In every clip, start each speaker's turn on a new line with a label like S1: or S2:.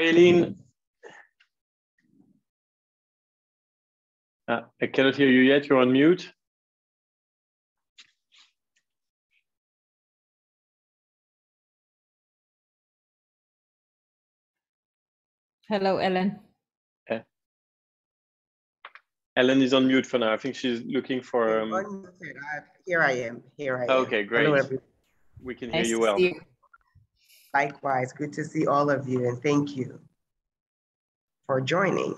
S1: Eileen, I cannot hear you yet. You're on mute.
S2: Hello, Ellen.
S1: Ellen is on mute for now. I think she's looking for.
S3: Here I am.
S1: Okay, great.
S3: Hello, everyone.
S1: We can hear you well.
S3: Likewise, good to see all of you, and thank you for joining.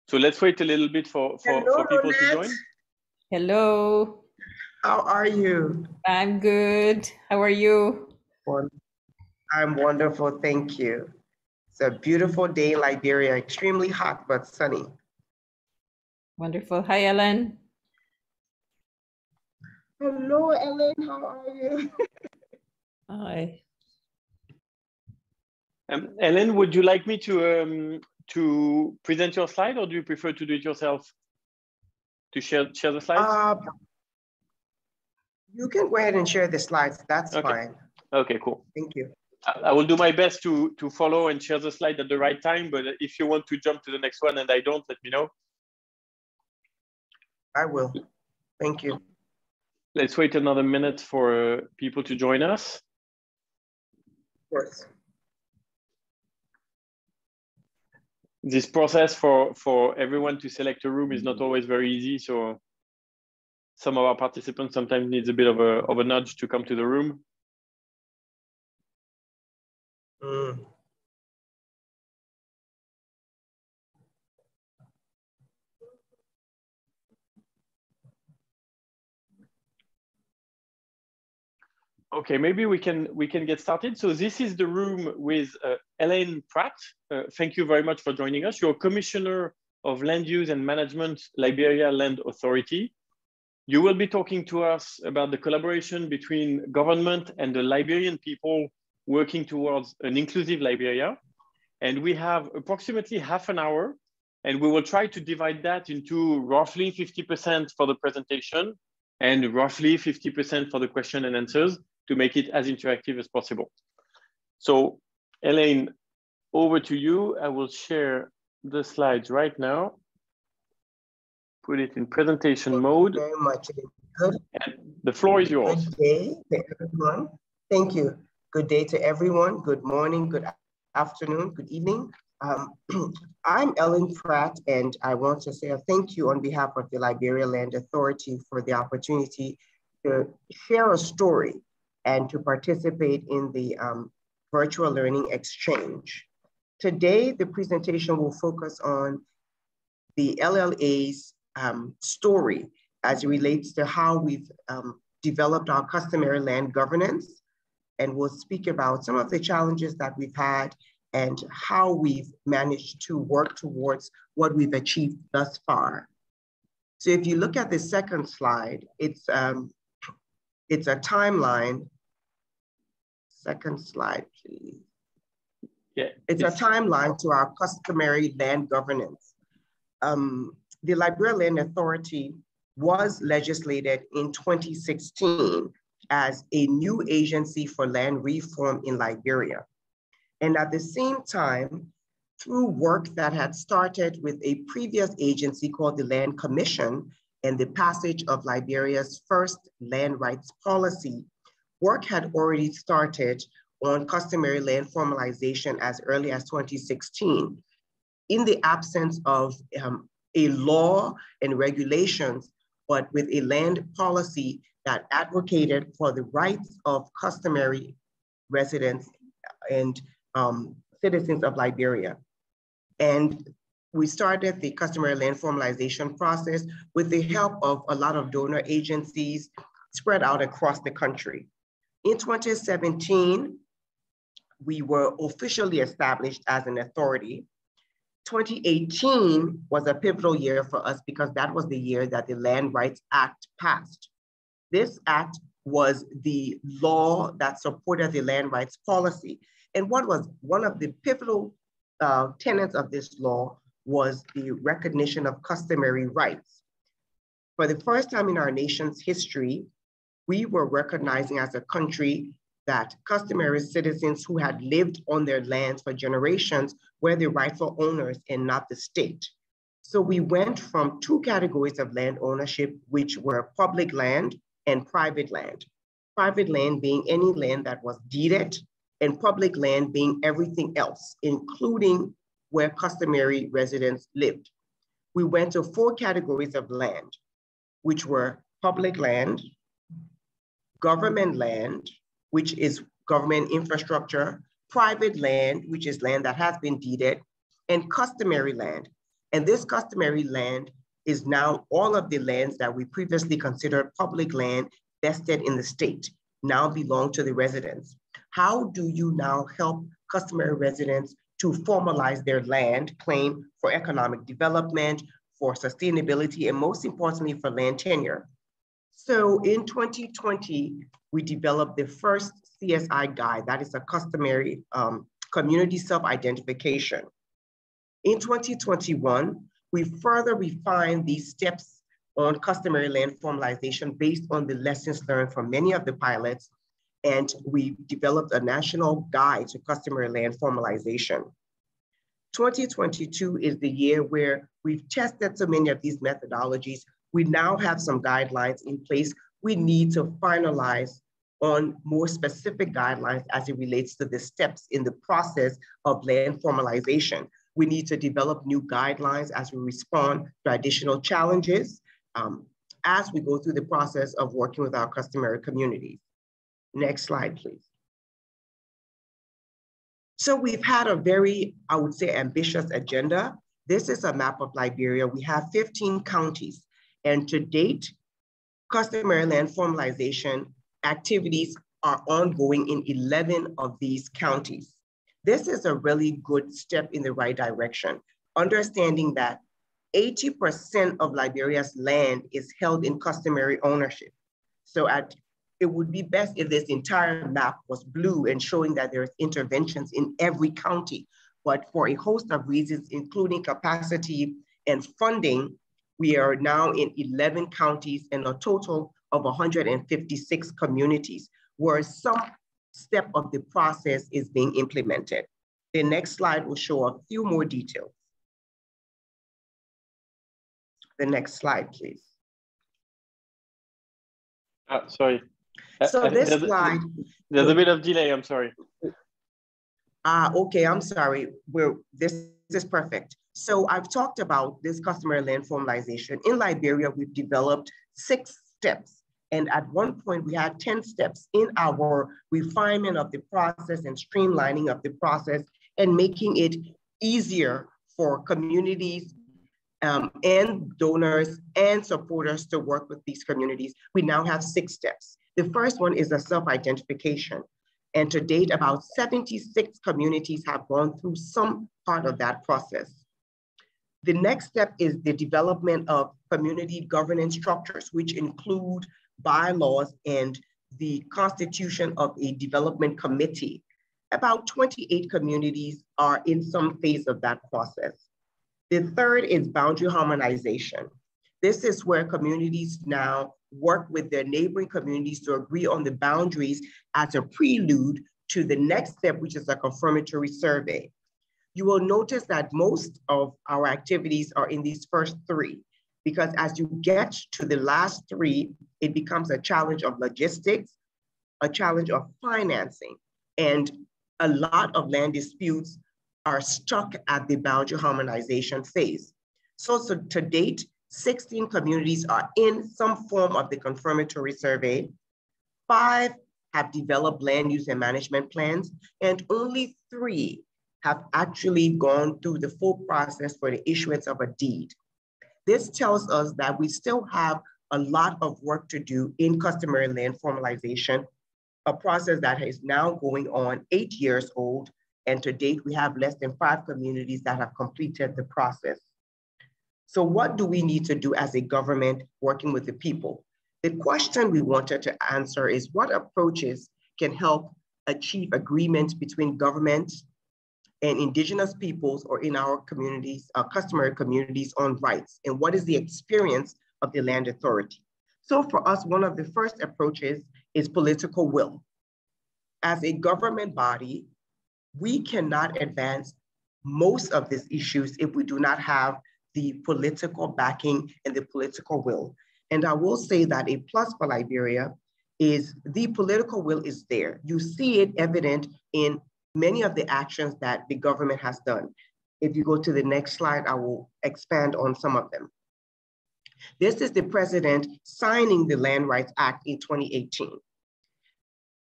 S1: So let's wait a little bit for people to join.
S2: Hello.
S3: How are you?
S2: I'm good. How are you?
S3: I'm wonderful, thank you. It's a beautiful day in Liberia, extremely hot but sunny.
S2: Wonderful. Hi, Ellen.
S3: Hello, Ellen. How are you?
S2: Hi.
S1: Ellen, would you like me to present your slide, or do you prefer to do it yourself? To share the slides?
S3: You can go ahead and share the slides. That's fine.
S1: Okay, cool.
S3: Thank you.
S1: I will do my best to follow and share the slide at the right time, but if you want to jump to the next one and I don't, let me know.
S3: I will. Thank you.
S1: Let's wait another minute for people to join us.
S3: Of course.
S1: This process for everyone to select a room is not always very easy, so some of our participants sometimes needs a bit of a nudge to come to the room. Okay, maybe we can get started. So this is the room with Elaine Pratt. Thank you very much for joining us. You're Commissioner of Land Use and Management, Liberia Land Authority. You will be talking to us about the collaboration between government and the Liberian people working towards an inclusive Liberia. And we have approximately half an hour, and we will try to divide that into roughly 50% for the presentation and roughly 50% for the question and answers to make it as interactive as possible. So Elaine, over to you. I will share the slides right now. Put it in presentation mode.
S3: Thank you very much. Good.
S1: And the floor is yours.
S3: Good day to everyone. Thank you. Good day to everyone. Good morning, good afternoon, good evening. I'm Ellen Pratt, and I want to say a thank you on behalf of the Liberian Land Authority for the opportunity to share a story and to participate in the virtual learning exchange. Today, the presentation will focus on the LLA's story as it relates to how we've developed our customary land governance, and we'll speak about some of the challenges that we've had and how we've managed to work towards what we've achieved thus far. So if you look at the second slide, it's a timeline. Second slide, please.
S1: Yeah,
S3: it's a timeline to our customary land governance. The Liberian Land Authority was legislated in 2016 as a new agency for land reform in Liberia. And at the same time, through work that had started with a previous agency called the Land Commission and the passage of Liberia's first land rights policy, work had already started on customary land formalization as early as 2016. In the absence of a law and regulations, but with a land policy that advocated for the rights of customary residents and citizens of Liberia. And we started the customary land formalization process with the help of a lot of donor agencies spread out across the country. In 2017, we were officially established as an authority. 2018 was a pivotal year for us because that was the year that the Land Rights Act passed. This act was the law that supported the land rights policy. And what was one of the pivotal tenets of this law was the recognition of customary rights. For the first time in our nation's history, we were recognizing as a country that customary citizens who had lived on their lands for generations were the rightful owners and not the state. So we went from two categories of land ownership, which were public land and private land. Private land being any land that was deeded, and public land being everything else, including where customary residents lived. We went to four categories of land, which were public land, government land, which is government infrastructure, private land, which is land that has been deeded, and customary land. And this customary land is now all of the lands that we previously considered public land vested in the state now belong to the residents. How do you now help customary residents to formalize their land claim for economic development, for sustainability, and most importantly, for land tenure? So in 2020, we developed the first CSI guide, that is a customary community self-identification. In 2021, we further refined these steps on customary land formalization based on the lessons learned from many of the pilots, and we developed a national guide to customary land formalization. 2022 is the year where we've tested so many of these methodologies. We now have some guidelines in place. We need to finalize on more specific guidelines as it relates to the steps in the process of land formalization. We need to develop new guidelines as we respond to additional challenges as we go through the process of working with our customary communities. Next slide, please. So we've had a very, I would say, ambitious agenda. This is a map of Liberia. We have 15 counties, and to date, customary land formalization activities are ongoing in 11 of these counties. This is a really good step in the right direction, understanding that 80% of Liberia's land is held in customary ownership. So it would be best if this entire map was blue and showing that there's interventions in every county. But for a host of reasons, including capacity and funding, we are now in 11 counties and a total of 156 communities, where some step of the process is being implemented. The next slide will show a few more details. The next slide, please.
S1: Sorry.
S3: So this slide.
S1: There's a bit of delay, I'm sorry.
S3: Okay, I'm sorry. This is perfect. So I've talked about this customary land formalization. In Liberia, we've developed 6 steps. And at one point, we had 10 steps in our refinement of the process and streamlining of the process and making it easier for communities and donors and supporters to work with these communities. We now have 6 steps. The first one is a self-identification. And to date, about 76 communities have gone through some part of that process. The next step is the development of community governance structures, which include bylaws and the constitution of a development committee. About 28 communities are in some phase of that process. The third is boundary harmonization. This is where communities now work with their neighboring communities to agree on the boundaries as a prelude to the next step, which is a confirmatory survey. You will notice that most of our activities are in these first 3, because as you get to the last 3, it becomes a challenge of logistics, a challenge of financing, and a lot of land disputes are stuck at the boundary harmonization phase. So to date, 16 communities are in some form of the confirmatory survey. 5 have developed land use and management plans, and only 3 have actually gone through the full process for the issuance of a deed. This tells us that we still have a lot of work to do in customary land formalization, a process that is now going on 8 years old, and to date, we have less than 5 communities that have completed the process. So what do we need to do as a government working with the people? The question we wanted to answer is what approaches can help achieve agreement between government and indigenous peoples, or in our communities, our customary communities, on rights, and what is the experience of the land authority? So for us, one of the first approaches is political will. as a government body, we cannot advance most of these issues if we do not have the political backing and the political will. And I will say that a plus for Liberia is the political will is there. You see it evident in many of the actions that the government has done. If you go to the next slide, I will expand on some of them. This is the president signing the Land Rights Act in 2018.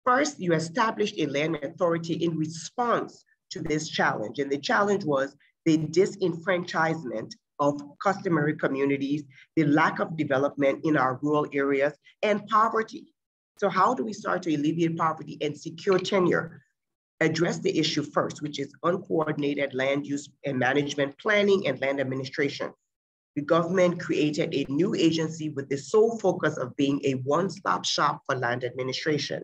S3: First, you established a land authority in response to this challenge. And the challenge was the disenfranchisement of customary communities, the lack of development in our rural areas, and poverty. So how do we start to alleviate poverty and secure tenure? Address the issue first, which is uncoordinated land use and management planning and land administration. The government created a new agency with the sole focus of being a one-stop shop for land administration.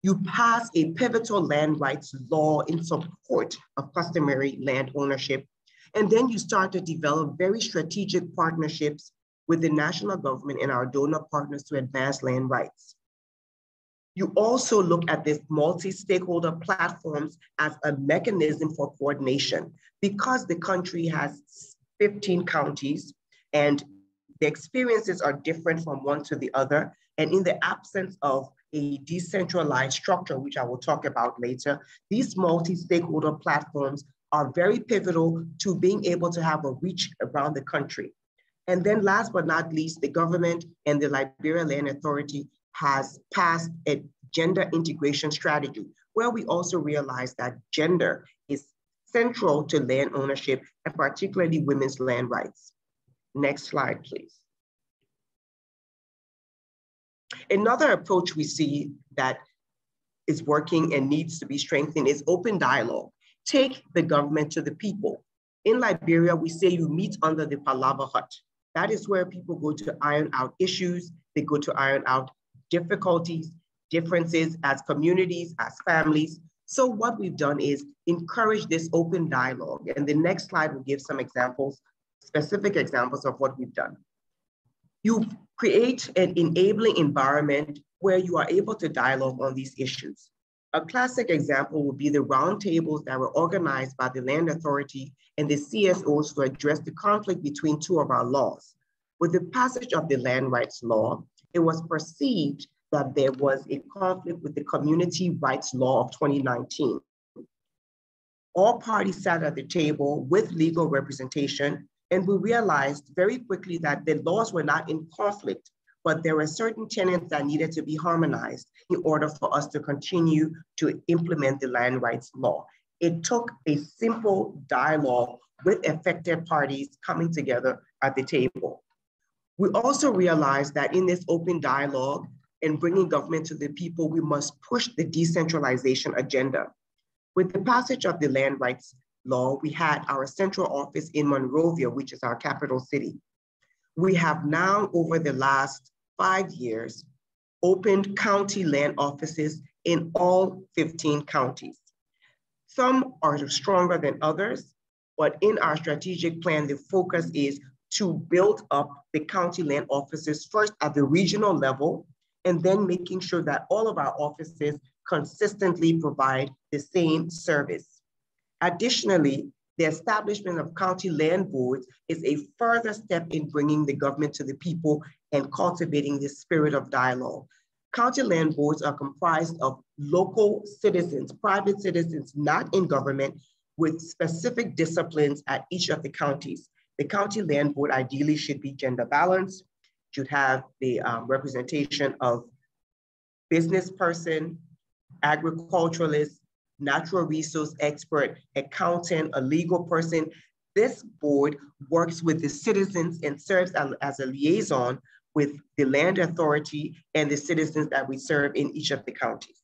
S3: You pass a pivotal land rights law in support of customary land ownership. And then you start to develop very strategic partnerships with the national government and our donor partners to advance land rights. You also look at this multi-stakeholder platforms as a mechanism for coordination because the country has 15 counties and the experiences are different from one to the other. And in the absence of a decentralized structure, which I will talk about later, these multi-stakeholder platforms are very pivotal to being able to have a reach around the country. And then last but not least, the government and the Liberian Land Authority has passed a gender integration strategy, where we also realize that gender is central to land ownership and particularly women's land rights. Next slide, please. Another approach we see that is working and needs to be strengthened is open dialogue. Take the government to the people. In Liberia, we say you meet under the Palava hut. That is where people go to iron out issues. They go to iron out difficulties, differences as communities, as families. So what we've done is encourage this open dialogue. And the next slide will give some examples, specific examples of what we've done. You create an enabling environment where you are able to dialogue on these issues. A classic example would be the roundtables that were organized by the Land Authority and the CSOs to address the conflict between two of our laws. With the passage of the land rights law, it was perceived that there was a conflict with the community rights law of 2019. All parties sat at the table with legal representation, and we realized very quickly that the laws were not in conflict, but there were certain tenets that needed to be harmonized in order for us to continue to implement the land rights law. It took a simple dialogue with affected parties coming together at the table. We also realized that in this open dialogue and bringing government to the people, we must push the decentralization agenda. With the passage of the land rights law, we had our central office in Monrovia, which is our capital city. We have now, over the last 5 years, opened county land offices in all 15 counties. Some are stronger than others, but in our strategic plan, the focus is to build up the county land offices first at the regional level, and then making sure that all of our offices consistently provide the same service. Additionally, the establishment of county land boards is a further step in bringing the government to the people and cultivating the spirit of dialogue. County land boards are comprised of local citizens, private citizens, not in government, with specific disciplines at each of the counties. The county land board ideally should be gender balanced, should have the representation of business person, agriculturalist, natural resource expert, accountant, a legal person. This board works with the citizens and serves as a liaison with the land authority and the citizens that we serve in each of the counties.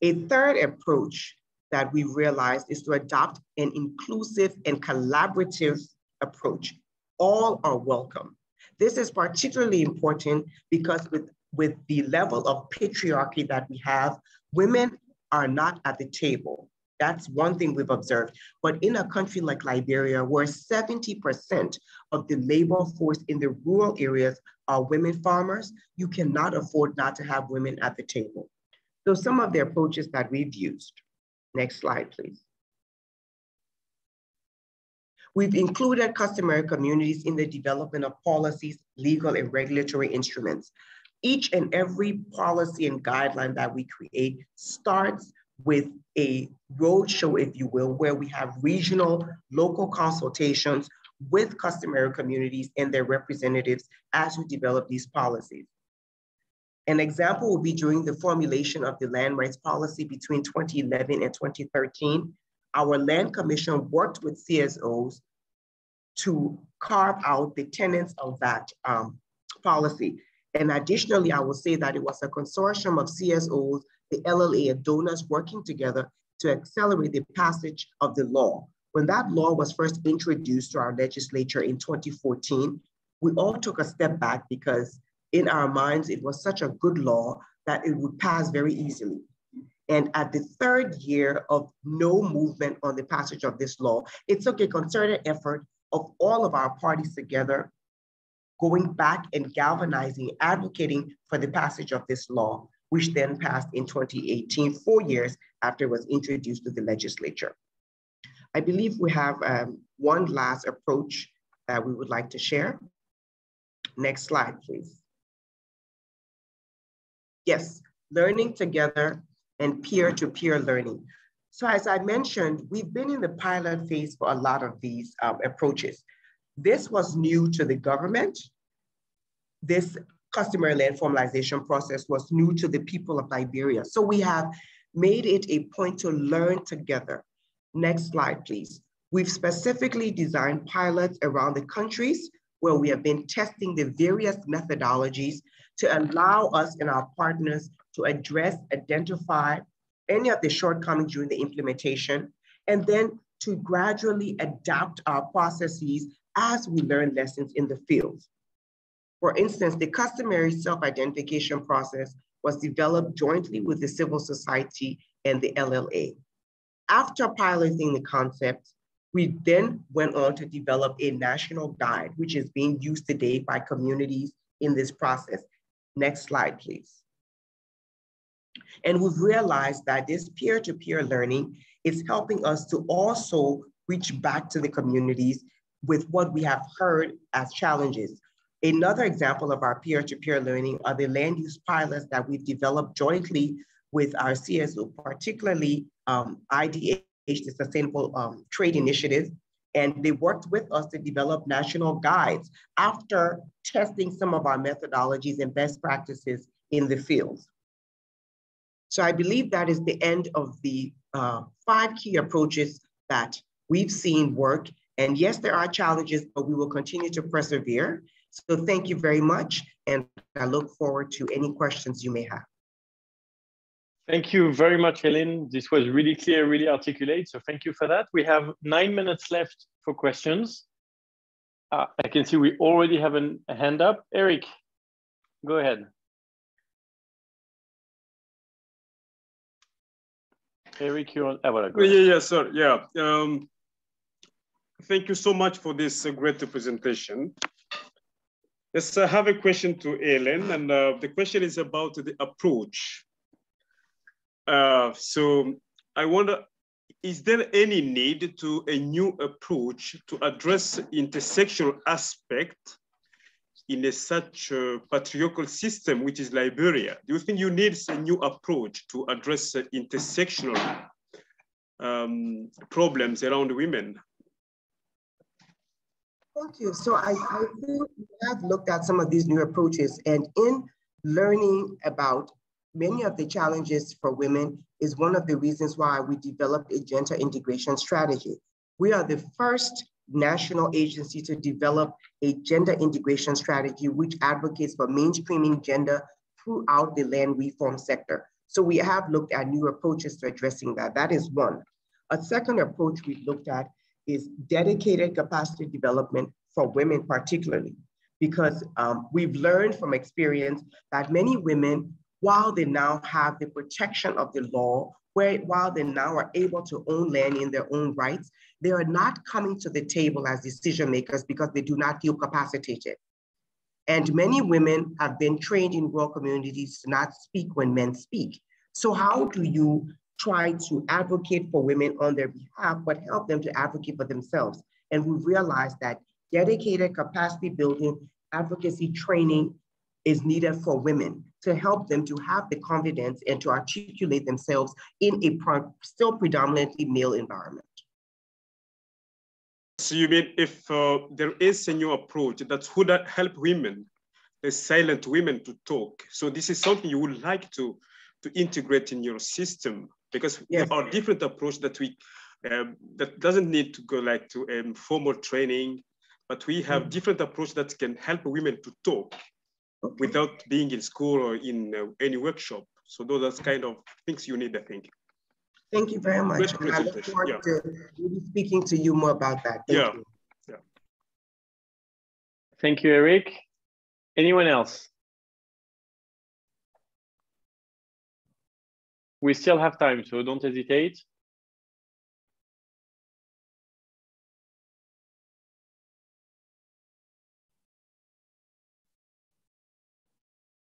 S3: A third approach that we realized is to adopt an inclusive and collaborative approach. All are welcome. This is particularly important because with the level of patriarchy that we have, women are not at the table. That's one thing we've observed. But in a country like Liberia, where 70% of the labor force in the rural areas are women farmers, you cannot afford not to have women at the table. So some of the approaches that we've used. Next slide, please. We've included customary communities in the development of policies, legal and regulatory instruments. Each and every policy and guideline that we create starts with a roadshow, if you will, where we have regional, local consultations with customary communities and their representatives as we develop these policies. An example will be during the formulation of the land rights policy between 2011 and 2013. Our Land Commission worked with CSOs to carve out the tenets of that policy. And additionally, I will say that it was a consortium of CSOs, the LLA and donors working together to accelerate the passage of the law. When that law was first introduced to our legislature in 2014, we all took a step back because in our minds, it was such a good law that it would pass very easily. And at the third year of no movement on the passage of this law, it took a concerted effort of all of our parties together, going back and galvanizing, advocating for the passage of this law, which then passed in 2018, 4 years after it was introduced to the legislature. I believe we have one last approach that we would like to share. Next slide, please. Yes, learning together and peer-to-peer learning. So as I mentioned, we've been in the pilot phase for a lot of these approaches. This was new to the government. This customary land formalization process was new to the people of Liberia. So we have made it a point to learn together. Next slide, please. We've specifically designed pilots around the countries where we have been testing the various methodologies to allow us and our partners to address, identify any of the shortcomings during the implementation, and then to gradually adapt our processes as we learn lessons in the field. For instance, the customary self-identification process was developed jointly with the civil society and the LLA. After piloting the concept, we then went on to develop a national guide, which is being used today by communities in this process. Next slide, please. And we've realized that this peer-to-peer learning is helping us to also reach back to the communities with what we have heard as challenges. Another example of our peer-to-peer learning are the land use pilots that we've developed jointly with our CSO, particularly IDH, the Sustainable Trade Initiative, and they worked with us to develop national guides after testing some of our methodologies and best practices in the field. So I believe that is the end of the 5 key approaches that we've seen work. And yes, there are challenges, but we will continue to persevere. So thank you very much. And I look forward to any questions you may have.
S1: Thank you very much, Helen. This was really clear, really articulate. So thank you for that. We have 9 minutes left for questions. I can see we already have a hand up. Eric, go ahead. Eric, you're on.
S4: Sir. Yeah. Thank you so much for this great presentation. Yes, I have a question to Helen, and the question is about the approach. So I wonder, is there any need to a new approach to address intersectional aspect in such a patriarchal system, which is Liberia? Do you think you need a new approach to address intersectional problems around women?
S3: Thank you. So I think we have looked at some of these new approaches, and in learning about many of the challenges for women is one of the reasons why we developed a gender integration strategy. We are the first national agency to develop a gender integration strategy which advocates for mainstreaming gender throughout the land reform sector. So we have looked at new approaches to addressing that. That is one. A second approach we looked at is dedicated capacity development for women particularly, because we've learned from experience that many women, while they now have the protection of the law, while they now are able to own land in their own rights, they are not coming to the table as decision makers because they do not feel capacitated. And many women have been trained in rural communities to not speak when men speak. So how do you try to advocate for women on their behalf, but help them to advocate for themselves? And we realized that dedicated capacity building, advocacy training is needed for women to help them to have the confidence and to articulate themselves in a still predominantly male environment.
S4: So you mean if there is a new approach that would help women, the silent women, to talk? So this is something you would like to integrate in your system, because
S3: yes,
S4: there are different approaches that we that doesn't need to go like to formal training, but we have different approaches that can help women to talk without being in school or in any workshop. So those are kind of things you need, I think.
S3: Thank you very much. And I look forward to really speaking to you more about that. Thank you.
S4: Yeah.
S1: Thank you, Eric. Anyone else? We still have time, so don't hesitate.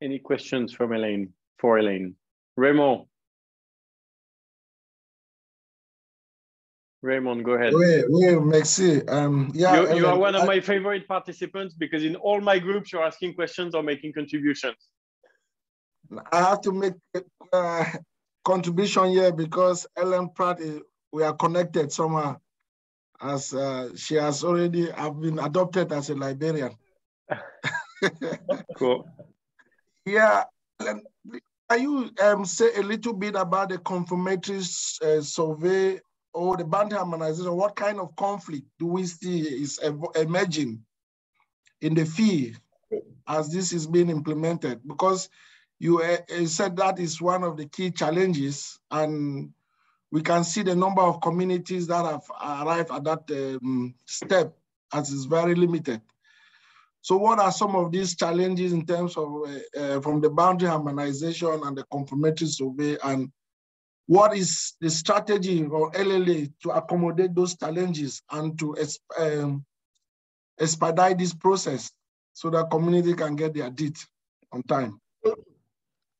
S1: Any questions from Elaine, for Elaine? Raymond. Raymond, go ahead.
S5: Oui, merci. Yeah,
S1: you are one of my favorite participants because in all my groups, you're asking questions or making contributions.
S5: I have to make a contribution here because Ellen Pratt, we are connected somehow, as she has already been adopted as a Liberian.
S1: Cool.
S5: Yeah, can you say a little bit about the confirmatory survey or the band harmonization? What kind of conflict do we see is emerging in the field as this is being implemented? Because you said that is one of the key challenges, and we can see the number of communities that have arrived at that step as is very limited. So what are some of these challenges in terms of from the boundary harmonization and the confirmatory survey, and what is the strategy for LLA to accommodate those challenges and to expedite this process so that community can get their deed on time?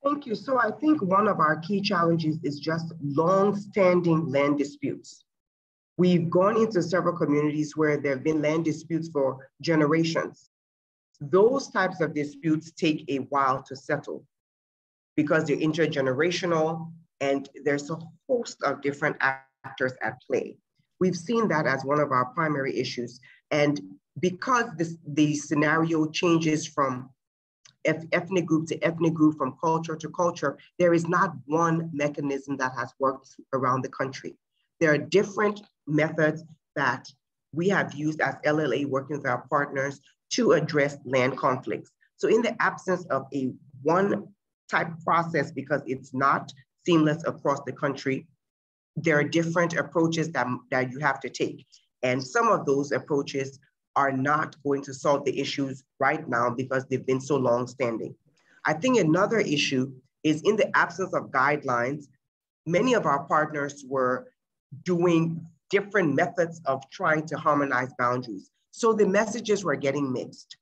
S3: Thank you. So I think one of our key challenges is just long-standing land disputes. We've gone into several communities where there have been land disputes for generations. Those types of disputes take a while to settle because they're intergenerational and there's a host of different actors at play. We've seen that as one of our primary issues. And because the scenario changes from ethnic group to ethnic group, from culture to culture, there is not one mechanism that has worked around the country. There are different methods that we have used as LLA, working with our partners, to address land conflicts. So in the absence of a one-type process, because it's not seamless across the country, there are different approaches that you have to take. And some of those approaches are not going to solve the issues right now because they've been so long-standing. I think another issue is in the absence of guidelines, many of our partners were doing different methods of trying to harmonize boundaries. So the messages were getting mixed.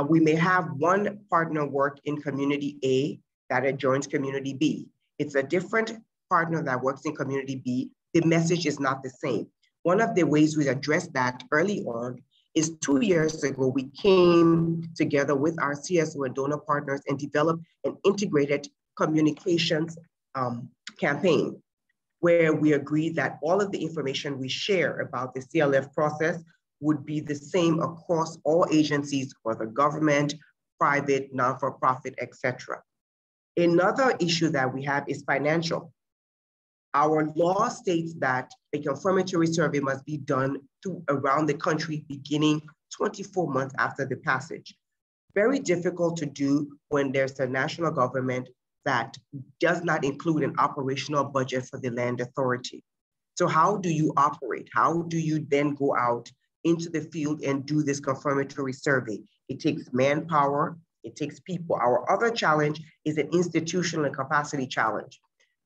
S3: We may have one partner work in community A that adjoins community B. It's a different partner that works in community B. The message is not the same. One of the ways we addressed that early on is 2 years ago, we came together with our CSO and donor partners and developed an integrated communications campaign where we agreed that all of the information we share about the CLF process would be the same across all agencies, whether government, private, non-for-profit, etc. Another issue that we have is financial. Our law states that a confirmatory survey must be done around the country beginning 24 months after the passage. Very difficult to do when there's a national government that does not include an operational budget for the land authority. So how do you operate? How do you then go out into the field and do this confirmatory survey? It takes manpower, it takes people. Our other challenge is an institutional and capacity challenge.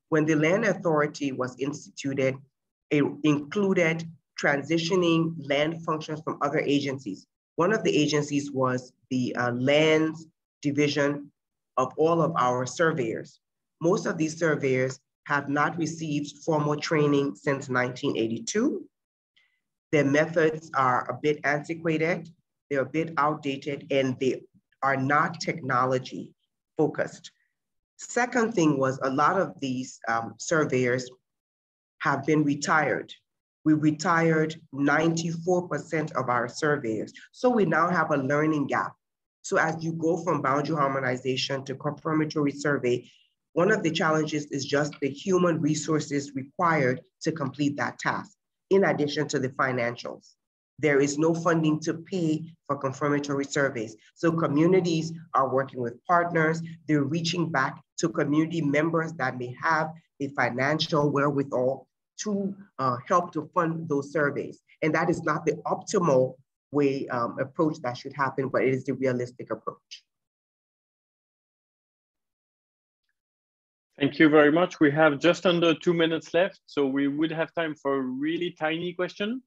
S3: When the land authority was instituted, it included transitioning land functions from other agencies. One of the agencies was the lands division of all of our surveyors. Most of these surveyors have not received formal training since 1982. Their methods are a bit antiquated, they're a bit outdated, and they are not technology focused. Second thing was a lot of these surveyors have been retired. We retired 94% of our surveyors. So we now have a learning gap. So as you go from boundary harmonization to confirmatory survey, one of the challenges is just the human resources required to complete that task, in addition to the financials. There is no funding to pay for confirmatory surveys. So communities are working with partners. They're reaching back to community members that may have the financial wherewithal to help to fund those surveys. And that is not the optimal way approach that should happen, but it is the realistic approach.
S1: Thank you very much. We have just under 2 minutes left, so we would have time for a really tiny question.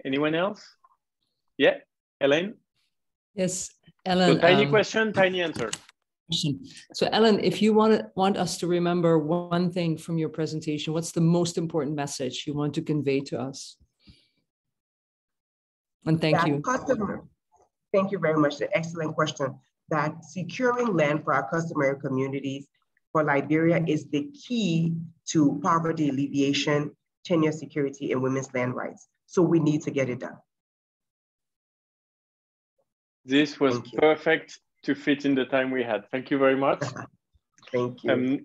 S1: Anyone else? Yeah, Elaine?
S6: Yes, Ellen.
S1: So tiny question, tiny answer.
S6: So Ellen, if you want us to remember one thing from your presentation, what's the most important message you want to convey to us? And thank you.
S3: Thank you very much. An excellent question. That securing land for our customary communities for Liberia is the key to poverty alleviation, tenure security, and women's land rights. So we need to get it done.
S1: This was perfect to fit in the time we had. Thank you very much.
S3: Thank you.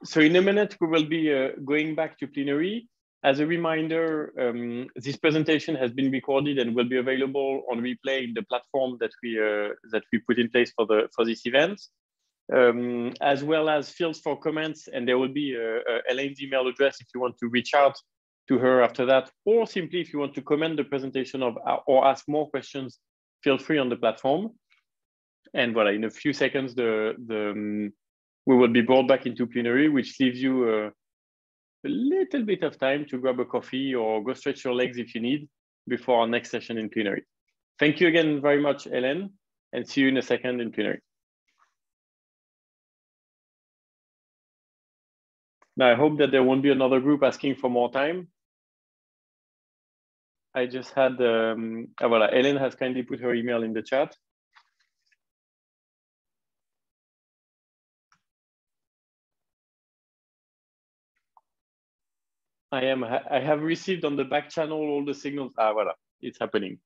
S1: So in a minute, we will be going back to plenary. As a reminder, this presentation has been recorded and will be available on replay in the platform that we put in place for this event, as well as fields for comments. And there will be Elaine's email address if you want to reach out to her after that, or simply if you want to comment the presentation or ask more questions, feel free on the platform. And voilà, in a few seconds, we will be brought back into plenary, which leaves you a little bit of time to grab a coffee or go stretch your legs if you need before our next session in plenary. Thank you again very much, Ellen, and see you in a second in plenary. Now, I hope that there won't be another group asking for more time. I just had, voilà, Ellen has kindly put her email in the chat. I have received on the back channel all the signals. Voilà, it's happening.